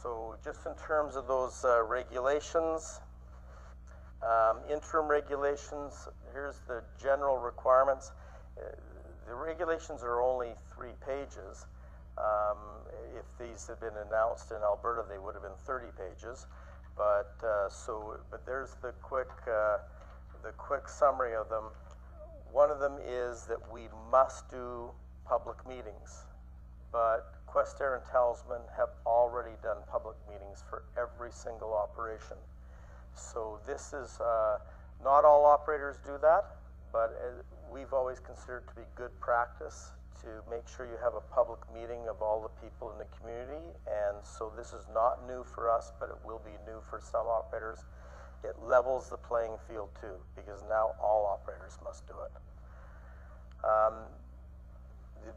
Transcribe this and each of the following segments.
So just in terms of those regulations, interim regulations, here's the general requirements. The regulations are only 3 pages. If these had been announced in Alberta, they would have been 30 pages. But there's the quick summary of them. One of them is that we must do public meetings, but Questerre and Talisman have already done public meetings for every single operation. So this is, not all operators do that, but we've always considered to be good practice to make sure you have a public meeting of all the people in the community. And so this is not new for us, but it will be new for some operators. It levels the playing field too, because now all operators must do it.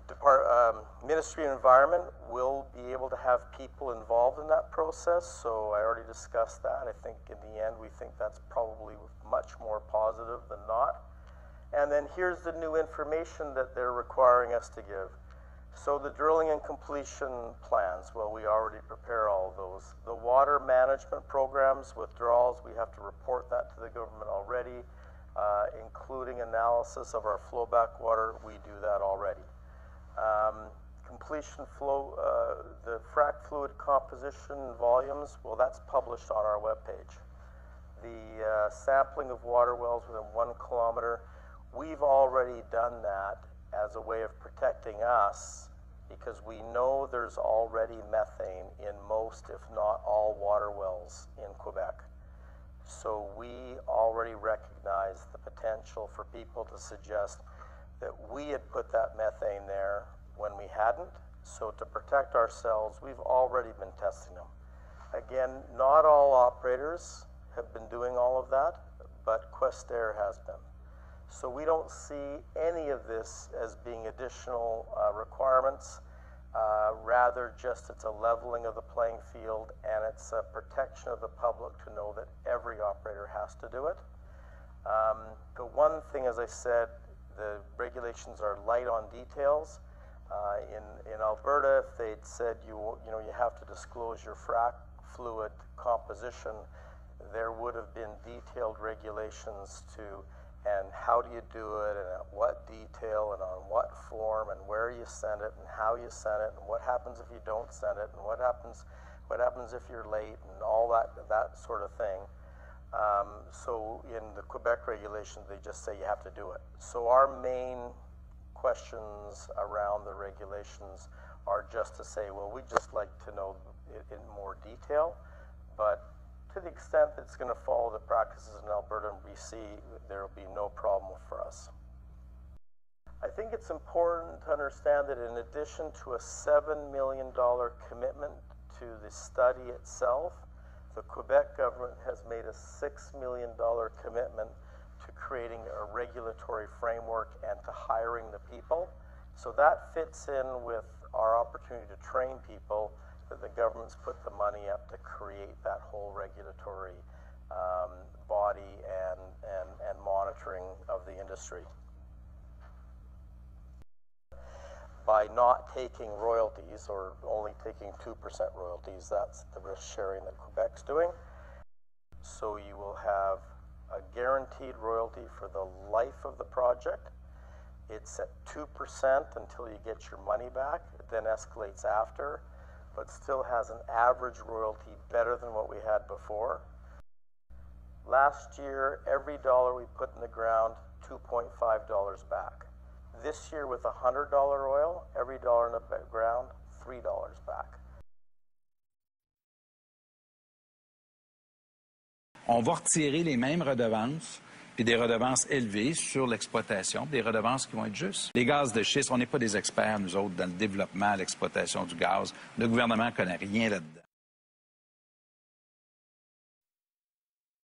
The Ministry of Environment will be able to have people involved in that process, so I already discussed that. I think in the end we think that's probably much more positive than not. And then here's the new information that they're requiring us to give. So the drilling and completion plans, well, we already prepare all of those. The water management programs, withdrawals, we have to report that to the government already, including analysis of our flowback water, we do that already. Completion flow, the frac fluid composition volumes, well, that's published on our webpage. The sampling of water wells within 1 kilometer, we've already done that as a way of protecting us, because we know there's already methane in most, if not all, water wells in Quebec. So we already recognize the potential for people to suggest that we had put that methane there when we hadn't. So to protect ourselves, we've already been testing them. Again, not all operators have been doing all of that, but Questerre has been. So we don't see any of this as being additional requirements. Rather, just it's a leveling of the playing field, and it's a protection of the public to know that every operator has to do it. The one thing, as I said, the regulations are light on details. In Alberta, if they'd said you have to disclose your frac fluid composition, there would have been detailed regulations and how do you do it, and at what detail, and on what form, and where you send it, and how you send it, and what happens if you don't send it, and what happens if you're late, and all that sort of thing. So in the Quebec regulations, they just say you have to do it. So our main questions around the regulations are just to say, well, we'd just like to know it in more detail, but to the extent that it's going to follow the practices in Alberta and BC, there will be no problem for us. I think it's important to understand that in addition to a $7 million commitment to the study itself, the Quebec government has made a $6 million commitment to creating a regulatory framework and to hiring the people. So that fits in with our opportunity to train people, that the government's put the money up to create that whole regulatory body and monitoring of the industry. By not taking royalties, or only taking 2% royalties, that's the risk sharing that Quebec's doing. So you will have a guaranteed royalty for the life of the project. It's at 2% until you get your money back. It then escalates after, but still has an average royalty better than what we had before. Last year, every dollar we put in the ground, $2.5 back. This year, with $100 oil, every dollar in the ground, $3 back. On va retirer les mêmes redevances, puis des redevances élevées sur l'exploitation, des redevances qui vont être justes. Les gaz de schiste, on n'est pas des experts, nous autres, dans le développement, l'exploitation du gaz. Le gouvernement ne connaît rien là-dedans.